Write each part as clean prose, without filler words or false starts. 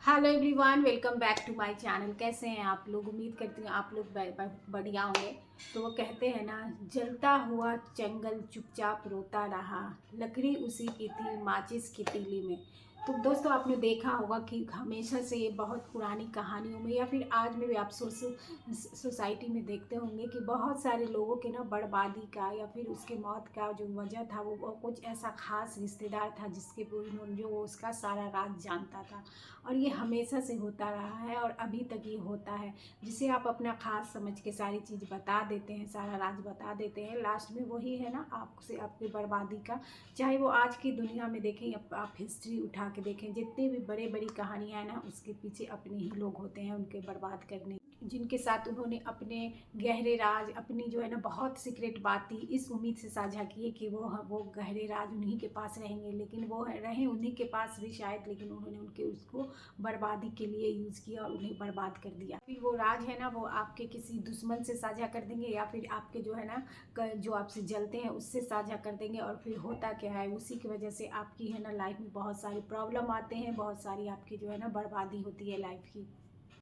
Hello everyone, welcome back to my channel. कैसे हैं आप लोग? उम्मीद करती हूँ आप लोग बढ़िया होंगे। तो वो कहते हैं ना, जलता हुआ जंगल चुपचाप रोता रहा, लकड़ी उसी की थी माचिस की तीली में। तो दोस्तों, आपने देखा होगा कि हमेशा से ये बहुत पुरानी कहानियों में या फिर आज में भी आप सोसाइटी में देखते होंगे कि बहुत सारे लोगों के ना बर्बादी का या फिर उसके मौत का जो वजह था वो कुछ ऐसा खास रिश्तेदार था जिसके जो वो उसका सारा राज जानता था। और ये हमेशा से होता रहा है और अभी तक ये होता है, जिसे आप अपना खास समझ के सारी चीज़ बता देते हैं, सारा राज बता देते हैं। लास्ट में वही है ना, आपसे आपकी बर्बादी का। चाहे वो आज की दुनिया में देखें या आप हिस्ट्री उठा के देखें, जितनी भी बड़े बड़ी कहानियाँ हैं ना, उसके पीछे अपने ही लोग होते हैं उनके बर्बाद करने, जिनके साथ उन्होंने अपने गहरे राज, अपनी जो है ना बहुत सीक्रेट बात थी, इस उम्मीद से साझा किए कि वो गहरे राज उन्हीं के पास रहेंगे। लेकिन वो रहे उन्हीं के पास भी शायद, लेकिन उन्होंने उनके उसको बर्बादी के लिए यूज़ किया और उन्हें बर्बाद कर दिया। फिर वो राज है ना, वो आपके किसी दुश्मन से साझा कर देंगे या फिर आपके जो है ना जो आपसे जलते हैं उससे साझा कर देंगे। और फिर होता क्या है, उसी की वजह से आपकी है ना लाइफ में बहुत सारे प्रॉब्लम आते हैं, बहुत सारी आपकी जो है ना बर्बादी होती है लाइफ की।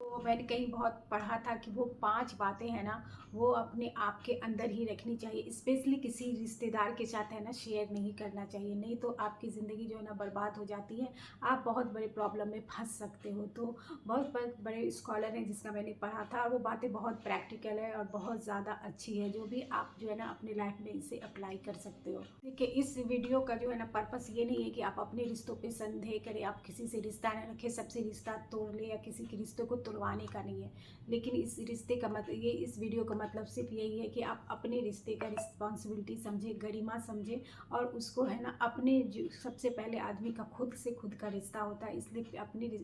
तो मैंने कहीं बहुत पढ़ा था कि वो 5 बातें हैं ना, वो अपने आप के अंदर ही रखनी चाहिए। स्पेशली किसी रिश्तेदार के साथ है ना शेयर नहीं करना चाहिए, नहीं तो आपकी ज़िंदगी जो है ना बर्बाद हो जाती है। आप बहुत बड़े प्रॉब्लम में फंस सकते हो। तो बहुत बड़े स्कॉलर हैं जिसका मैंने पढ़ा था, और वो बातें बहुत प्रैक्टिकल है और बहुत ज़्यादा अच्छी है, जो भी आप जो है ना अपने लाइफ में इसे अप्लाई कर सकते हो। देखिए, इस वीडियो का जो है ना पर्पस ये नहीं है कि आप अपने रिश्तों पे संदेह करें, आप किसी से रिश्ता न रखें, सबसे रिश्ता तोड़ ले, या किसी के रिश्तों को तोड़वाने का नहीं है। लेकिन इस रिश्ते का मतलब ये, इस वीडियो का मतलब सिर्फ यही है कि आप अपने रिश्ते का रिस्पॉन्सिबिलिटी समझें, गरिमा समझें, और उसको है ना अपने जो सबसे पहले आदमी का खुद से खुद का रिश्ता होता है, इसलिए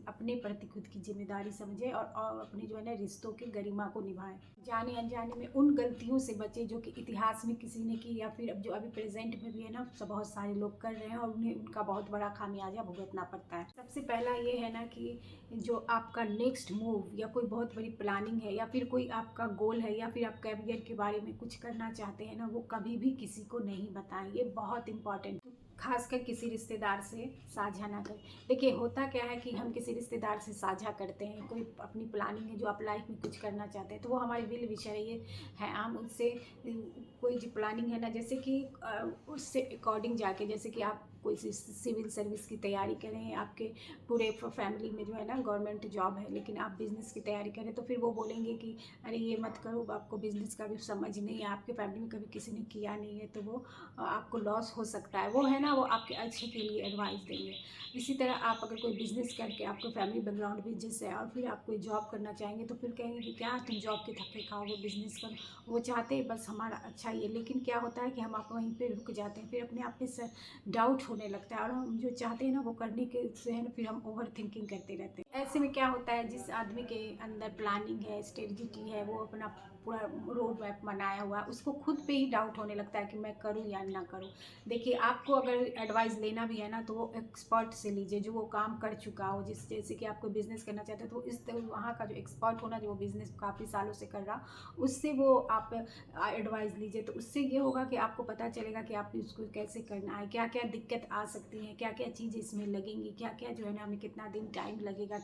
अपने प्रति खुद की जिम्मेदारी समझें और अपने जो है ना रिश्तों की गरिमा को निभाएं। जाने अनजाने में उन गलतियों से बचे जो कि इतिहास में किसी ने की, या फिर अब जो अभी प्रेजेंट में भी है ना बहुत सारे लोग कर रहे हैं और उन्हें उनका बहुत बड़ा खामियाजा भुगतना पड़ता है। सबसे पहला ये है ना कि जो आपका नेक्स्ट मूव या कोई बहुत बड़ी प्लानिंग है या फिर कोई आपका गोल है या फिर आप कैरियर के बारे में कुछ करना चाहते हैं ना, वो कभी भी किसी को नहीं बताएं। ये बहुत इंपॉर्टेंट, खासकर किसी रिश्तेदार से साझा ना करें। देखिए, होता क्या है कि हम किसी रिश्तेदार से साझा करते हैं, कोई अपनी प्लानिंग है जो आप लाइफ में कुछ करना चाहते हैं, तो वो हमारी विल विशर ये है, हम उससे कोई जो प्लानिंग है ना, जैसे कि उससे अकॉर्डिंग जाके, जैसे कि आप कोई सिविल सर्विस की तैयारी करें, आपके पूरे फैमिली में जो है ना गवर्नमेंट जॉब है, लेकिन आप बिज़नेस की तैयारी करें, तो फिर वो बोलेंगे कि अरे ये मत करो, आपको बिज़नेस का भी समझ नहीं है, आपके फैमिली में कभी किसी ने किया नहीं है, तो वो आपको लॉस हो सकता है। वो है ना, वो आपके अच्छे के लिए एडवाइस देंगे। इसी तरह आप अगर कोई बिज़नेस करके, आपका फैमिली बैकग्राउंड बिजनेस है और फिर आप कोई जॉब करना चाहेंगे, तो फिर कहेंगे कि क्या तुम जॉब के थप्पे खाओगे, बिज़नेस करो। वो चाहते हैं बस हमारा अच्छा ही है, लेकिन क्या होता है कि हम आप वहीं पे रुक जाते हैं, फिर अपने आप पे डाउट होने लगता है, और हम जो चाहते हैं ना वो करने के से है ना, फिर हम ओवर थिंकिंग करते रहते हैं। ऐसे में क्या होता है, जिस आदमी के अंदर प्लानिंग है, स्ट्रेटजी है, वो अपना पूरा रोड मैप बनाया हुआ है, उसको खुद पे ही डाउट होने लगता है कि मैं करूँ या ना करूँ। देखिए, आपको अगर एडवाइस लेना भी है ना, तो वो एक्सपर्ट से लीजिए जो वो काम कर चुका हो। जैसे कि आप कोई बिज़नेस करना चाहते हो, तो इस वहाँ का जो एक्सपर्ट होना, जो वो बिज़नेस काफ़ी सालों से कर रहा, उससे वो आप एडवाइस लीजिए। तो उससे ये होगा कि आपको पता चलेगा कि आप इसको कैसे करना है, क्या क्या दिक्कत आ सकती है, क्या क्या चीज़ इसमें लगेंगी, क्या क्या जो है ना हमें कितना दिन टाइम लगेगा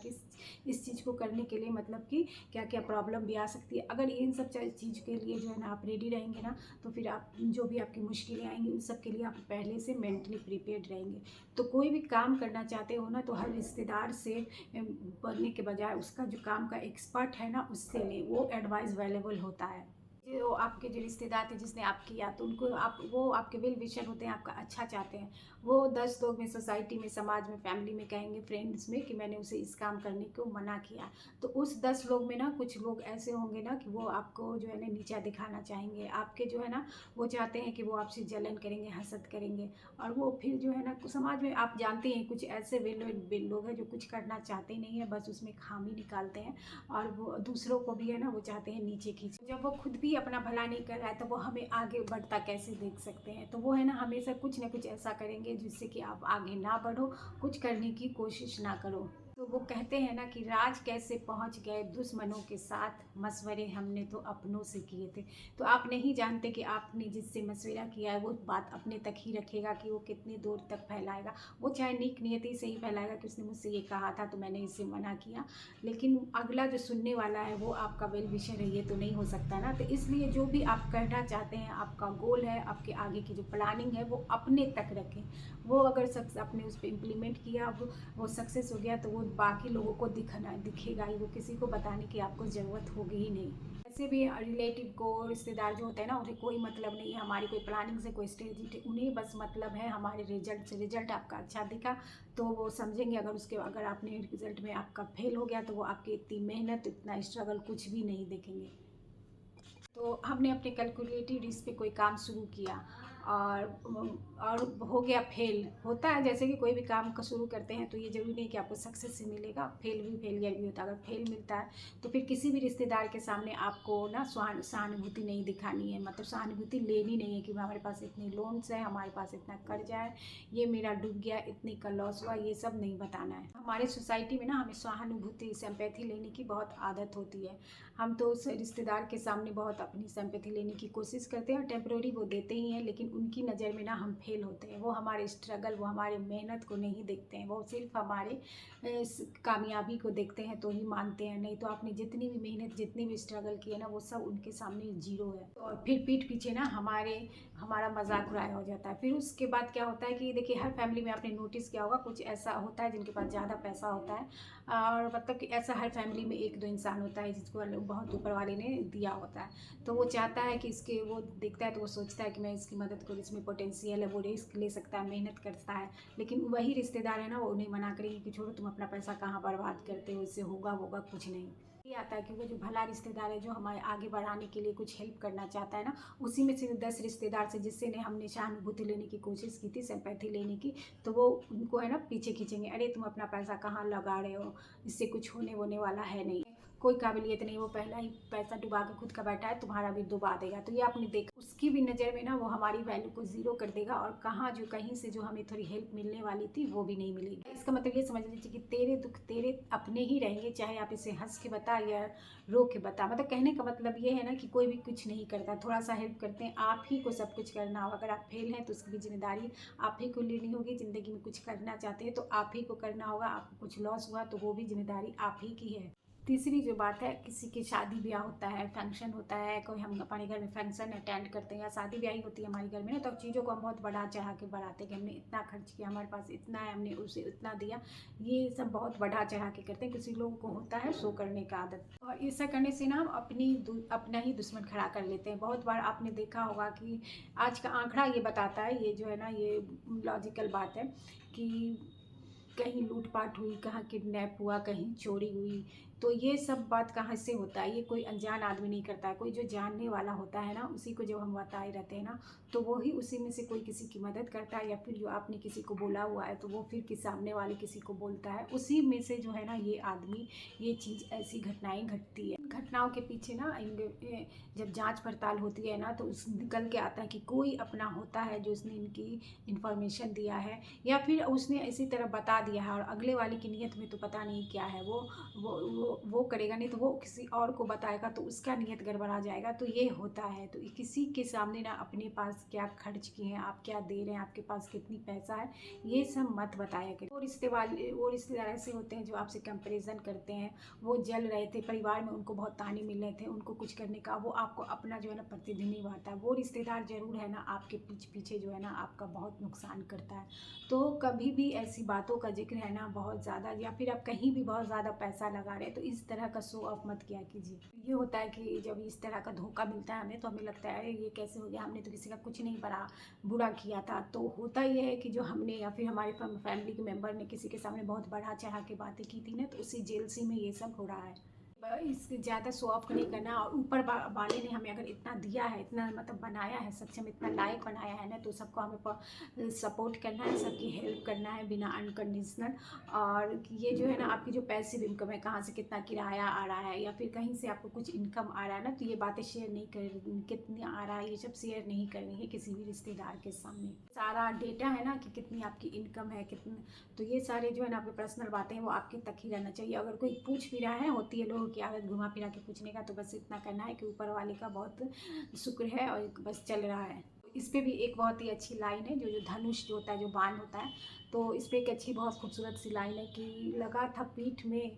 इस चीज़ को करने के लिए, मतलब कि क्या क्या प्रॉब्लम भी आ सकती है। अगर इन सब चीज़ के लिए जो है ना आप रेडी रहेंगे ना, तो फिर आप जो भी आपकी मुश्किलें आएंगी उन सब के लिए आप पहले से मेंटली प्रिपेयर्ड रहेंगे। तो कोई भी काम करना चाहते हो ना, तो हर रिश्तेदार से बनने के बजाय उसका जो काम का एक्सपर्ट है ना, उससे लें, वो एडवाइस वैल्यूबल होता है। जो आपके जो रिश्तेदार थे जिसने आप किया, तो उनको आप, वो आपके वेल विशर होते हैं, आपका अच्छा चाहते हैं। वो 10 लोग में, सोसाइटी में, समाज में, फैमिली में कहेंगे, फ्रेंड्स में, कि मैंने उसे इस काम करने को मना किया। तो उस 10 लोग में ना कुछ लोग ऐसे होंगे ना कि वो आपको जो है ना नीचा दिखाना चाहेंगे, आपके जो है ना वो चाहते हैं कि वो आपसे जलन करेंगे, हसद करेंगे। और वो फिर जो है ना समाज में आप जानते हैं कुछ ऐसे वेल लोग हैं जो कुछ करना चाहते ही नहीं है, बस उसमें खामी निकालते हैं, और वो दूसरों को भी है ना वो चाहते हैं नीचे खींच। जब वो खुद भी अपना भला नहीं कर रहा है, तो वो हमें आगे बढ़ता कैसे देख सकते हैं। तो वो है ना हमेशा कुछ ना कुछ ऐसा करेंगे जिससे कि आप आगे ना बढ़ो, कुछ करने की कोशिश ना करो। तो वो कहते हैं ना कि राज कैसे पहुंच गए दुश्मनों के साथ, मशवरे हमने तो अपनों से किए थे। तो आप नहीं जानते कि आपने जिससे मशवरा किया है वो बात अपने तक ही रखेगा कि वो कितनी दूर तक फैलाएगा। वो चाहे नेक नियति से ही फैलाएगा कि उसने मुझसे ये कहा था तो मैंने इसे मना किया, लेकिन अगला जो सुनने वाला है वो आपका वेल विशर है, ये तो नहीं हो सकता ना। तो इसलिए जो भी आप कहना चाहते हैं, आपका गोल है, आपके आगे की जो प्लानिंग है वो अपने तक रखें। वो अगर सक्स आपने उस पर इम्प्लीमेंट किया, वो सक्सेस हो गया, तो वो बाकी लोगों को दिखेगा ही, वो किसी को बताने की आपको ज़रूरत होगी ही नहीं। ऐसे भी रिलेटिव को, रिश्तेदार जो होते हैं ना, उन्हें कोई मतलब नहीं है हमारी कोई प्लानिंग से, कोई स्ट्रेटजी, उन्हें बस मतलब है हमारे रिजल्ट से। रिजल्ट आपका अच्छा दिखा तो वो समझेंगे, अगर आपने रिजल्ट में आपका फेल हो गया तो वो आपकी इतनी मेहनत, इतना स्ट्रगल कुछ भी नहीं देखेंगे। तो हमने अपने कैलकुलेटिव रिस्क पे कोई काम शुरू किया और हो गया फेल। होता है जैसे कि कोई भी काम का शुरू करते हैं तो ये ज़रूरी नहीं कि आपको सक्सेस ही मिलेगा, फेलियर भी होता है। अगर फेल मिलता है तो फिर किसी भी रिश्तेदार के सामने आपको ना सहानुभूति नहीं दिखानी है, मतलब सहानुभूति लेनी नहीं है कि हमारे पास इतने लोन्स हैं, हमारे पास इतना कर्जा है, ये मेरा डूब गया, इतने का लॉस हुआ, ये सब नहीं बताना है। हमारे सोसाइटी में ना हमें सहानुभूति, सिंपैथी लेने की बहुत आदत होती है। हम तो उस रिश्तेदार के सामने बहुत अपनी सिंपैथी लेने की कोशिश करते हैं और टेम्प्रोरी वो देते ही हैं, लेकिन उनकी नज़र में ना हम फेल होते हैं। वो हमारे स्ट्रगल, वो हमारे मेहनत को नहीं देखते हैं, वो सिर्फ हमारे कामयाबी को देखते हैं तो ही मानते हैं। नहीं तो आपने जितनी भी मेहनत, जितनी भी स्ट्रगल की है ना, वो सब उनके सामने जीरो है। और फिर पीठ पीछे ना हमारा मजाक उड़ाया हो जाता है। फिर उसके बाद क्या होता है कि देखिए, हर फैमिली में आपने नोटिस किया होगा, कुछ ऐसा होता है जिनके पास ज़्यादा पैसा होता है, और मतलब कि ऐसा हर फैमिली में एक दो इंसान होता है जिसको बहुत ऊपर वाले ने दिया होता है। तो वो चाहता है कि इसके, वो देखता है तो वो सोचता है कि मैं इसकी मदद करूँ, इसमें पोटेंशियल है, वो रिस्क ले सकता है, मेहनत करता है। लेकिन वही रिश्तेदार है ना, वो उन्हें मना करेंगे कि छोड़ो, तुम अपना पैसा कहाँ बर्बाद करते हो, इससे होगा कुछ नहीं। ये आता है कि वो जो भला रिश्तेदार है, जो हमारे आगे बढ़ाने के लिए कुछ हेल्प करना चाहता है ना, उसी में से 10 रिश्तेदार से जिससे ने हमने सहानुभूति लेने की कोशिश की थी, सिंपैथी लेने की, तो वो उनको है ना पीछे खींचेंगे। अरे तुम अपना पैसा कहाँ लगा रहे हो, इससे कुछ होने वाला है नहीं, कोई काबिलियत नहीं, वो पहला ही पैसा डुबा के खुद का बैठा है, तुम्हारा भी डुबा देगा। तो ये आपने देखा, उसकी भी नज़र में ना वो हमारी वैल्यू को ज़ीरो कर देगा, और कहीं से जो हमें थोड़ी हेल्प मिलने वाली थी वो भी नहीं मिलेगी। इसका मतलब ये समझ लीजिए कि तेरे दुख तेरे अपने ही रहेंगे, चाहे आप इसे हंस के बता या रो के बता। मतलब कहने का मतलब ये है ना कि कोई भी कुछ नहीं करता, थोड़ा सा हेल्प करते हैं, आप ही को सब कुछ करना होगा। अगर आप फेल हैं तो उसकी भी जिम्मेदारी आप ही को लेनी होगी। ज़िंदगी में कुछ करना चाहते हैं तो आप ही को करना होगा। आपको कुछ लॉस हुआ तो वो भी जिम्मेदारी आप ही की है। तीसरी जो बात है, किसी की शादी ब्याह होता है, फंक्शन होता है, कोई हम अपने घर में फंक्शन अटेंड करते हैं या शादी ब्याह होती है हमारे घर में ना, तो चीज़ों को हम बहुत बढ़ा चढ़ा के बढ़ाते हैं कि हमने इतना खर्च किया, हमारे पास इतना है, हमने उसे इतना दिया। ये सब बहुत बढ़ा चढ़ा के करते हैं। किसी लोगों को होता है शो करने का आदत, और ऐसा करने से ना हम अपना ही दुश्मन खड़ा कर लेते हैं। बहुत बार आपने देखा होगा कि आज का आंकड़ा ये बताता है, ये जो है ना, ये लॉजिकल बात है कि कहीं लूटपाट हुई, कहाँ किडनैप हुआ, कहीं चोरी हुई, तो ये सब बात कहाँ से होता है? ये कोई अनजान आदमी नहीं करता है, कोई जो जानने वाला होता है ना, उसी को जब हम बताए रहते हैं ना, तो वो ही उसी में से कोई किसी की मदद करता है, या फिर जो आपने किसी को बोला हुआ है तो वो फिर सामने वाले किसी को बोलता है, उसी में से जो है ना ये आदमी, ये चीज़, ऐसी घटनाएं घटती है। घटनाओं के पीछे ना जब जांच पड़ताल होती है ना, तो उस निकल के आता है कि कोई अपना होता है जो उसने इनकी इन्फॉर्मेशन दिया है, या फिर उसने इसी तरह बता दिया है, और अगले वाले की नीयत में तो पता नहीं क्या है, वो करेगा नहीं तो वो किसी और को बताएगा तो उसका नीयत गड़बड़ा जाएगा। तो ये होता है। तो किसी के सामने ना अपने पास क्या खर्च किए हैं, आप क्या दे रहे हैं, आपके पास कितनी पैसा है, ये सब मत बताया करें। वो रिश्तेदार ऐसे होते हैं जो आपसे कंपेरिजन करते हैं। वो जल रहे थे, परिवार में उनको बहुत ताने मिल रहे थे, उनको कुछ करने का, वो आपको अपना जो है ना प्रतिदिन निभाता है। वो रिश्तेदार जरूर है ना आपके पीछे जो है ना आपका बहुत नुकसान करता है। तो कभी भी ऐसी बातों का जिक्र है ना बहुत ज़्यादा, या फिर आप कहीं भी बहुत ज़्यादा पैसा लगा रहे हैं, तो इस तरह का शो ऑफ मत किया कीजिए। ये होता है कि जब इस तरह का धोखा मिलता है हमें, तो हमें लगता है अरे ये कैसे हो गया, हमने तो किसी का कुछ नहीं बुरा किया था। तो होता ये है कि जो हमने या फिर हमारे फैमिली के मेम्बर ने किसी के सामने बहुत बढ़ा चढ़ा के बातें की थी ना, तो उसी जेलसी में ये सब हो रहा है। इससे ज़्यादा शो ऑफ नहीं करना, और ऊपर वाले ने हमें अगर इतना दिया है, इतना मतलब बनाया है, सक्षम इतना लायक बनाया है ना, तो सबको हमें सपोर्ट करना है, सबकी हेल्प करना है बिना अनकंडीशनल। और ये जो है ना आपकी जो पैसिव इनकम है, कहाँ से कितना किराया आ रहा है या फिर कहीं से आपको कुछ इनकम आ रहा है ना, तो ये बातें शेयर नहीं कर, कितनी आ रहा है ये सब शेयर नहीं करनी है किसी भी रिश्तेदार के सामने। सारा डेटा है ना कि कितनी आपकी इनकम है, कितनी, तो ये सारे जो है ना आपकी पर्सनल बातें हैं वो आपके तक ही रहना चाहिए। अगर कोई पूछ भी रहा है, होती है लोगों की आदत घुमा फिरा के पूछने का, तो बस इतना करना है कि ऊपर वाले का बहुत शुक्र है और बस चल रहा है। इस पे भी एक बहुत ही अच्छी लाइन है, जो जो धनुष जो होता है, जो बाण होता है, तो इस पे एक अच्छी बहुत खूबसूरत सी लाइन है कि लगा था पीठ में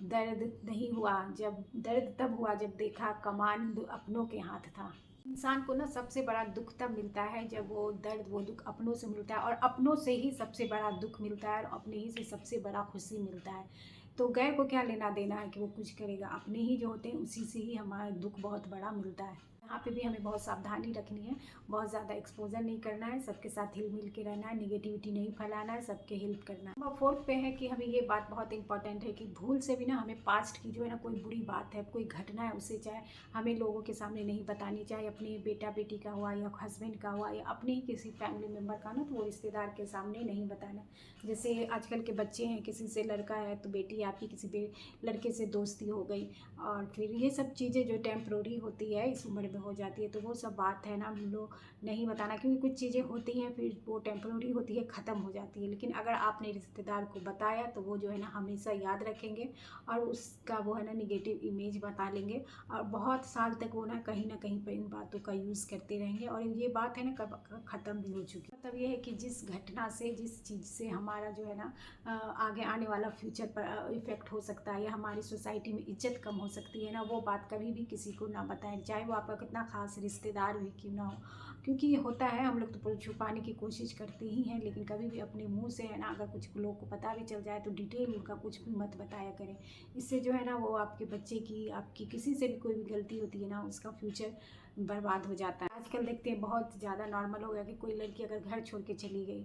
दर्द नहीं हुआ, जब दर्द तब हुआ जब देखा कमान अपनों के हाथ था। इंसान को ना सबसे बड़ा दुख तब मिलता है जब वो दर्द, वो दुख अपनों से मिलता है, और अपनों से ही सबसे बड़ा दुख मिलता है, और अपने ही से सबसे बड़ा खुशी मिलता है। तो गैर को क्या लेना देना है कि वो कुछ करेगा, अपने ही जो होते हैं उसी से ही हमारा दुख बहुत बड़ा मिलता है। यहाँ पे भी हमें बहुत सावधानी रखनी है, बहुत ज़्यादा एक्सपोजर नहीं करना है, सबके साथ हिल मिल के रहना है, निगेटिविटी नहीं फैलाना है, सबके हेल्प करना है। नंबर 4 पे है कि हमें ये बात बहुत इंपॉर्टेंट है कि भूल से भी ना हमें पास्ट की जो है ना कोई बुरी बात है, कोई घटना है, उसे चाहे हमें लोगों के सामने नहीं बतानी, चाहे अपने बेटा बेटी का हुआ या हस्बैंड का हुआ या अपने ही किसी फैमिली मेम्बर का ना, तो वो रिश्तेदार के सामने नहीं बताना। जैसे आजकल के बच्चे हैं, किसी से लड़का है तो बेटी आपकी किसी लड़के से दोस्ती हो गई, और फिर ये सब चीज़ें जो टेम्प्रोरी होती है इस उम्र में हो जाती है, तो वो सब बात है ना हम लोग नहीं बताना, क्योंकि कुछ चीज़ें होती हैं फिर वो टेम्प्रोरी होती है, ख़त्म हो जाती है। लेकिन अगर आपने रिश्तेदार को बताया तो वो जो है ना हमेशा याद रखेंगे, और उसका वो है ना निगेटिव इमेज बता लेंगे, और बहुत साल तक वो ना कहीं पर इन बातों का यूज़ करते रहेंगे, और ये बात है ना कब ख़त्म भी हो चुकी है। मतलब ये है कि जिस घटना से, जिस चीज़ से हमारा जो है ना आगे आने वाला फ्यूचर पर इफ़ेक्ट हो सकता है, या हमारी सोसाइटी में इज्जत कम हो सकती है ना, वो बात कभी भी किसी को ना बताएं, चाहे वो आपका कितना खास रिश्तेदार भी क्यों ना हो। क्योंकि ये होता है, हम लोग तो छुपाने की कोशिश करते ही हैं, लेकिन कभी भी अपने मुंह से है ना अगर कुछ लोगों को पता भी चल जाए तो डिटेल उनका कुछ भी मत बताया करें। इससे जो है ना वो आपके बच्चे की, आपकी किसी से भी कोई भी गलती होती है ना, उसका फ्यूचर बर्बाद हो जाता है। आजकल देखते हैं बहुत ज़्यादा नॉर्मल हो गया कि कोई लड़की अगर घर छोड़ के चली गई,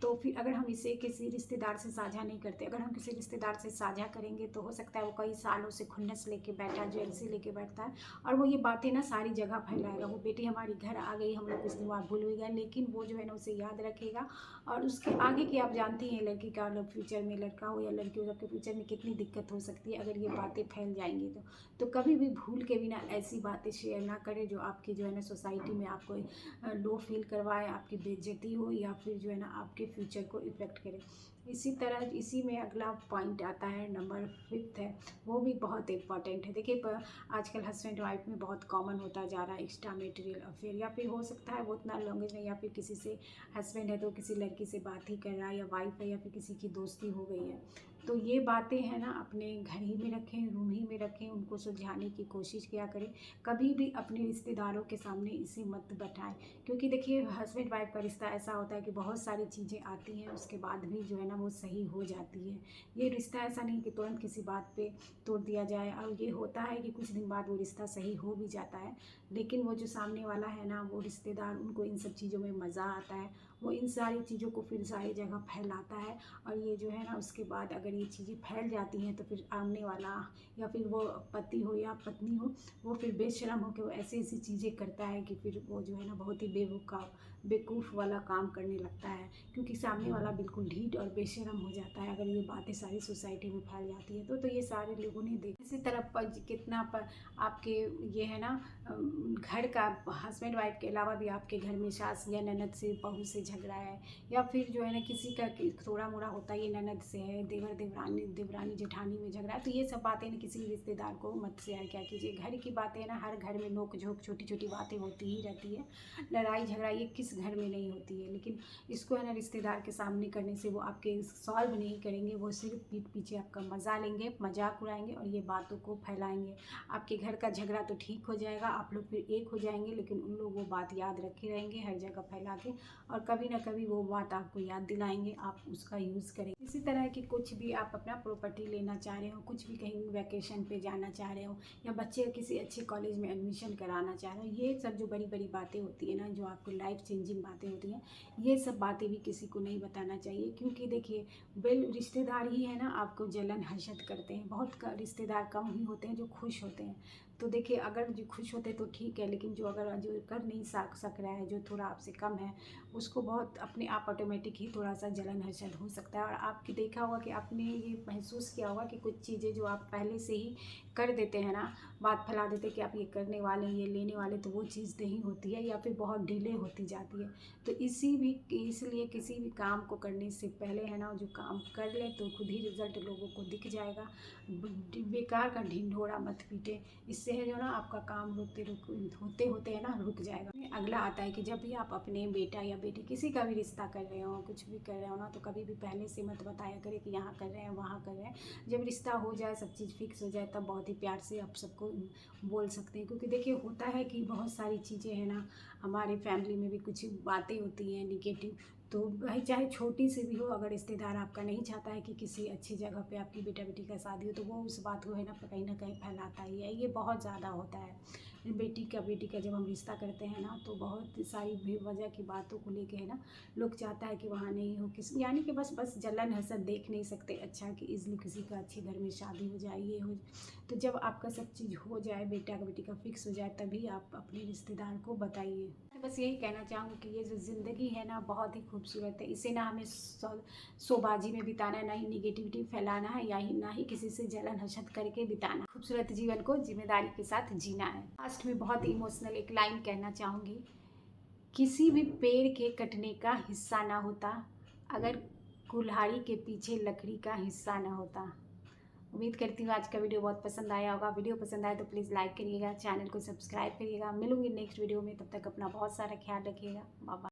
तो फिर अगर हम इसे किसी रिश्तेदार से साझा नहीं करते, अगर हम किसी रिश्तेदार से साझा करेंगे तो हो सकता है वो कई सालों से खुन्नस लेके बैठा, जेलसी लेके बैठता है, और वो ये बातें ना सारी जगह फैलाएगा। वो बेटी हमारी घर आ गई, हम लोग कुछ दिन बाद भूल भी गए, लेकिन वो जो है ना उसे याद रखेगा, और उसके आगे की आप जानती हैं लड़की का मतलब फ्यूचर में, लड़का हो या लड़की हो, सबके फ्यूचर में कितनी दिक्कत हो सकती है अगर ये बातें फैल जाएंगी। तो कभी भी भूल के भी ना ऐसी बातें शेयर ना करें जो आपकी जो है ना सोसाइटी में आपको लो फील करवाए, आपकी बेइज्जती हो, या फिर जो है ना आपके फ्यूचर को इफ़ेक्ट करे। इसी तरह इसी में अगला पॉइंट आता है, नंबर 5 है, वो भी बहुत इंपॉर्टेंट है। देखिए आजकल हस्बैंड वाइफ में बहुत कॉमन होता जा रहा है एक्स्ट्रा मैरिटल अफेयर, या फिर हो सकता है वो उतना लॉन्गेज नहीं, या फिर किसी से हस्बैंड है तो किसी लड़की से बात ही कर रहा है, या वाइफ है या फिर किसी की दोस्ती हो गई है। तो ये बातें हैं ना अपने घर ही में रखें, रूम ही में रखें, उनको सुलझाने की कोशिश किया करें। कभी भी अपने रिश्तेदारों के सामने इसे मत बताएं, क्योंकि देखिए हस्बैंड वाइफ का रिश्ता ऐसा होता है कि बहुत सारी चीज़ें आती हैं, उसके बाद भी जो है ना वो सही हो जाती है। ये रिश्ता ऐसा नहीं कि तुरंत किसी बात पे तोड़ दिया जाए, और ये होता है कि कुछ दिन बाद वो रिश्ता सही हो भी जाता है, लेकिन वो जो सामने वाला है ना, वो रिश्तेदार, उनको इन सब चीज़ों में मज़ा आता है, वो इन सारी चीज़ों को फिर सारी जगह फैलाता है, और ये जो है ना उसके बाद अगर ये चीज़ें फैल जाती हैं तो फिर आने वाला, या फिर वो पति हो या पत्नी हो, वो फिर बेशर्म होकर वो ऐसी ऐसी चीज़ें करता है कि फिर वो जो है ना बहुत ही बेवकूफ़ वाला काम करने लगता है, क्योंकि सामने वाला बिल्कुल ढीठ और बेशर्म हो जाता है अगर ये बातें सारी सोसाइटी में फैल जाती है। तो ये सारे लोगों ने देख, इसी तरह पर कितना पर आपके ये है ना घर का, हस्बैंड वाइफ के अलावा भी आपके घर में सास या ननद से, बहू से झगड़ा है, या फिर जो है ना किसी का थोड़ा मोड़ा होता है, ये ननद से है, देवर देवरानी जेठानी में झगड़ा है, तो ये सब बातें ना किसी रिश्तेदार को मत शेयर क्या कीजिए। घर की बातें ना, हर घर में नोक झोंक छोटी छोटी बातें होती ही रहती है, लड़ाई झगड़ा ये किस घर में नहीं होती है, लेकिन इसको है ना रिश्तेदार के सामने करने से वो आपके सॉल्व नहीं करेंगे, वो सिर्फ पीठ पीछे आपका मज़ा लेंगे, मजाक उड़ाएंगे, और ये बातों को फैलाएंगे। आपके घर का झगड़ा तो ठीक हो जाएगा, आप लोग फिर एक हो जाएंगे, लेकिन उन लोग वो बात याद रखे रहेंगे हर जगह फैला के, और कभी कभी ना कभी वो बात आपको याद दिलाएंगे, आप उसका यूज़ करें। इसी तरह की कुछ भी आप अपना प्रॉपर्टी लेना चाह रहे हो, कुछ भी कहीं वैकेशन पे जाना चाह रहे हो, या बच्चे किसी अच्छे कॉलेज में एडमिशन कराना चाह रहे हो, ये सब जो बड़ी बड़ी बातें होती है ना, जो आपको लाइफ चेंजिंग बातें होती हैं, ये सब बातें भी किसी को नहीं बताना चाहिए। क्योंकि देखिए, रिश्तेदार ही है ना आपको जलन हसद करते हैं। बहुत रिश्तेदार कम ही होते हैं जो खुश होते हैं। तो देखिए, अगर जो खुश होते तो ठीक है, लेकिन जो कर नहीं सक रहा है, जो थोड़ा आपसे कम है, उसको बहुत अपने आप ऑटोमेटिक ही थोड़ा सा जलन हसद हो सकता है। और आपकी देखा होगा कि आपने ये महसूस किया होगा कि कुछ चीज़ें जो आप पहले से ही कर देते हैं ना, बात फैला देते कि आप ये करने वाले हैं, ये लेने वाले, तो वो चीज़ नहीं होती है या फिर बहुत डिले होती जाती है। तो इसलिए किसी भी काम को करने से पहले है ना, जो काम कर लें तो खुद ही रिजल्ट लोगों को दिख जाएगा। बेकार का ढिंढोरा मत पीटे, इससे है जो ना आपका काम होते होते है ना रुक जाएगा। अगला आता है कि जब भी आप अपने बेटा या बेटी किसी का भी रिश्ता कर रहे हो, कुछ भी कर रहे हो ना, तो कभी भी पहले से मत बताया करें कि यहाँ कर रहे हैं, वहाँ कर रहे हैं। जब रिश्ता हो जाए, सब चीज़ फिक्स हो जाए, तब बहुत ही प्यार से आप सबको बोल सकते हैं। क्योंकि देखिए, होता है कि बहुत सारी चीज़ें हैं ना, हमारे फैमिली में भी कुछ बातें होती हैं निगेटिव, तो भाई चाहे छोटी सी भी हो, अगर रिश्तेदार आपका नहीं चाहता है कि किसी अच्छी जगह पे आपकी बेटा बेटी का शादी हो, तो वो उस बात को है ना कहीं फैलाता ही है। ये बहुत ज़्यादा होता है। बेटी का जब हम रिश्ता करते हैं ना, तो बहुत सारी बेवजह की बातों को लेके है ना, लोग चाहता है कि वहाँ नहीं हो, किसी यानी कि बस जलन हसद देख नहीं सकते अच्छा कि इसलिए किसी का अच्छी घर में शादी हो जाए, ये हो। तो जब आपका सब चीज़ हो जाए, बेटा का बेटी का फिक्स हो जाए, तभी आप अपने रिश्तेदार को बताइए। बस यही कहना चाहूँगी कि ये जो ज़िंदगी है ना, बहुत ही खूबसूरत है। इसे ना हमें शोबाजी में बिताना है, ना ही निगेटिविटी फैलाना है, ना ही किसी से जलन हसद करके बिताना। खूबसूरत जीवन को जिम्मेदारी के साथ जीना है। लास्ट में बहुत इमोशनल एक लाइन कहना चाहूँगी, किसी भी पेड़ के कटने का हिस्सा ना होता अगर कुल्हाड़ी के पीछे लकड़ी का हिस्सा ना होता। उम्मीद करती हूँ आज का वीडियो बहुत पसंद आया होगा। वीडियो पसंद आए तो प्लीज़ लाइक करिएगा, चैनल को सब्सक्राइब करिएगा। मिलूंगी नेक्स्ट वीडियो में, तब तक अपना बहुत सारा ख्याल रखिएगा। Bye bye.